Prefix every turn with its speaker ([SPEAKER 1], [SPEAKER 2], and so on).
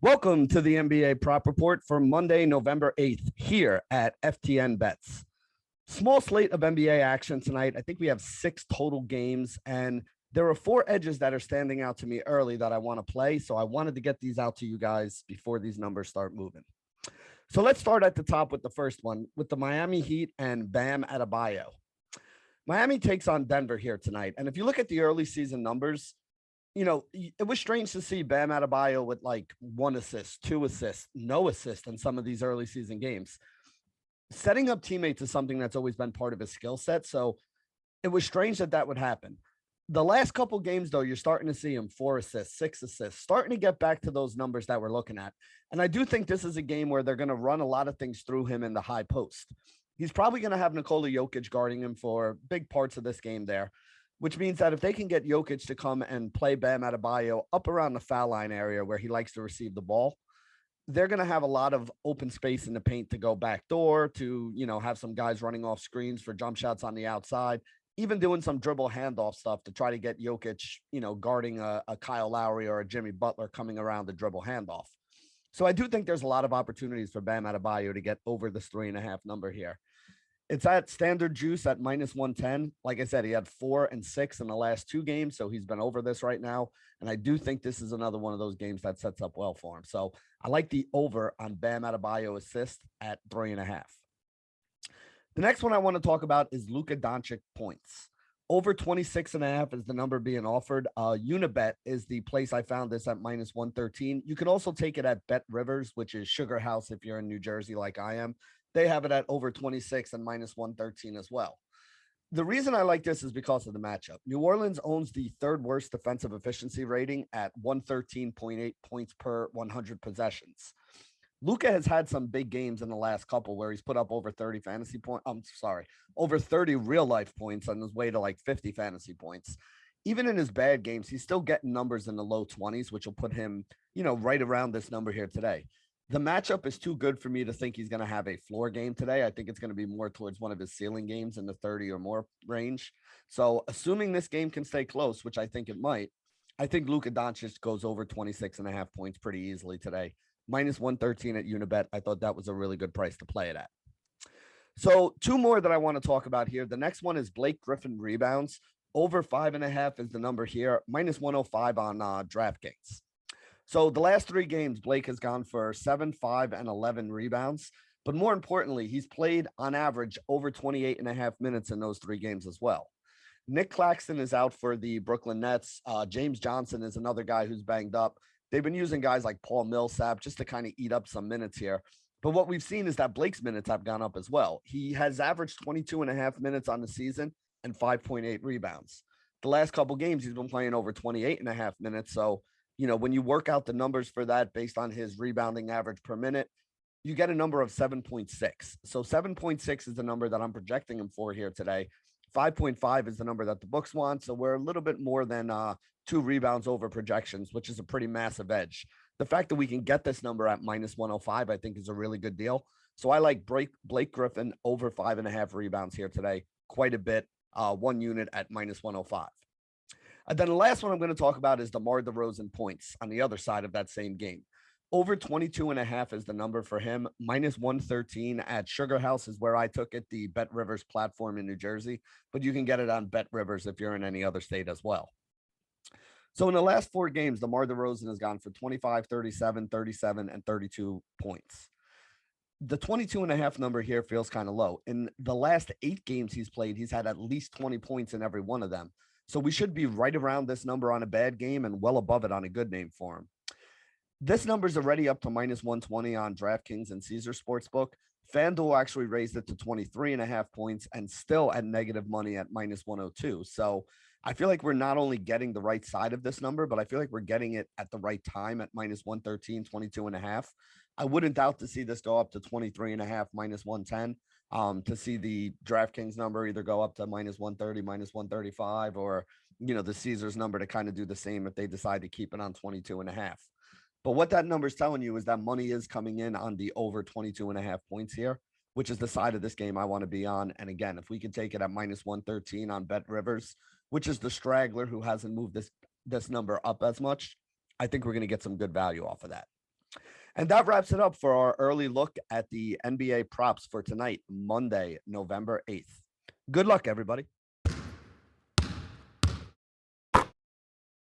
[SPEAKER 1] Welcome to the NBA Prop Report for Monday, November 8th, here at FTN Bets. Small slate of NBA action tonight. I think we have 6 total games, and there are 4 edges that are standing out to me early that I want to play. So I wanted to get these out to you guys before these numbers start moving. So let's start at the top with the first one, with the Miami Heat and Bam Adebayo. Miami takes on Denver here tonight. And if you look at the early season numbers, you know, it was strange to see Bam Adebayo with like 1 assist, 2 assists, no assist in some of these early season games. Setting up teammates is something that's always been part of his skill set. So it was strange that that would happen. The last couple games, though, you're starting to see him 4 assists, 6 assists, starting to get back to those numbers that we're looking at. And I do think this is a game where they're going to run a lot of things through him in the high post. He's probably going to have Nikola Jokic guarding him for big parts of this game there, which means that if they can get Jokic to come and play Bam Adebayo up around the foul line area where he likes to receive the ball, they're going to have a lot of open space in the paint to go back door, to, you know, have some guys running off screens for jump shots on the outside, even doing some dribble handoff stuff to try to get Jokic, you know, guarding a Kyle Lowry or a Jimmy Butler coming around the dribble handoff. So I do think there's a lot of opportunities for Bam Adebayo to get over this 3.5 number here. It's at standard juice at -110. Like I said, he had 4 and 6 in the last 2 games, so he's been over this right now. And I do think this is another one of those games that sets up well for him. So I like the over on Bam Adebayo assist at 3.5. The next one I want to talk about is Luka Doncic points. Over 26.5 is the number being offered. Unibet is the place I found this at -113. You can also take it at Bet Rivers, which is Sugar House if you're in New Jersey like I am. They have it at over 26 and -113 as well. The reason I like this is because of the matchup. New Orleans owns the 3rd worst defensive efficiency rating at 113.8 points per 100 possessions. Luka has had some big games in the last couple where he's put up over 30 fantasy points. Over 30 real life points on his way to like 50 fantasy points. Even in his bad games, he's still getting numbers in the low 20s, which will put him, you know, right around this number here today. The matchup is too good for me to think he's going to have a floor game today. I think it's going to be more towards one of his ceiling games in the 30 or more range. So assuming this game can stay close, which I think it might, I think Luka Doncic goes over 26.5 points pretty easily today. -113 at Unibet. I thought that was a really good price to play it at. So 2 more that I want to talk about here. The next one is Blake Griffin rebounds. Over 5.5 is the number here. -105 on DraftKings. So the last 3 games, Blake has gone for 7, 5, and 11 rebounds. But more importantly, he's played on average over 28.5 minutes in those 3 games as well. Nick Claxton is out for the Brooklyn Nets. James Johnson is another guy who's banged up. They've been using guys like Paul Millsap just to kind of eat up some minutes here. But what we've seen is that Blake's minutes have gone up as well. He has averaged 22.5 minutes on the season and 5.8 rebounds. The last couple games, he's been playing over 28.5 minutes. So, you know, when you work out the numbers for that based on his rebounding average per minute, you get a number of 7.6. So 7.6 is the number that I'm projecting him for here today. 5.5 is the number that the books want. So we're a little bit more than 2 rebounds over projections, which is a pretty massive edge. The fact that we can get this number at -105, I think is a really good deal. So I like Blake Griffin over 5.5 rebounds here today, quite a bit, 1 unit at -105. And then the last one I'm going to talk about is DeMar DeRozan points on the other side of that same game. Over 22.5 is the number for him. -113 at Sugar House is where I took it, the Bet Rivers platform in New Jersey, but you can get it on Bet Rivers if you're in any other state as well. So in the last 4 games, DeMar DeRozan has gone for 25, 37, 37, and 32 points. The 22.5 number here feels kind of low. In the last 8 games he's played, he's had at least 20 points in every one of them. So we should be right around this number on a bad game and well above it on a good name for him. This number is already up to -120 on DraftKings and Caesar Sportsbook. FanDuel actually raised it to 23.5 points and still at negative money at -102. So I feel like we're not only getting the right side of this number, but I feel like we're getting it at the right time at -113, 22.5. I wouldn't doubt to see this go up to 23.5, -110. To see the DraftKings number either go up to -130, -135, or, you know, the Caesars number to kind of do the same if they decide to keep it on 22.5. But what that number is telling you is that money is coming in on the over 22.5 points here, which is the side of this game I want to be on. And again, if we could take it at -113 on Bet Rivers, which is the straggler who hasn't moved this number up as much, I think we're going to get some good value off of that. And that wraps it up for our early look at the NBA props for tonight, Monday, November 8th. Good luck, everybody.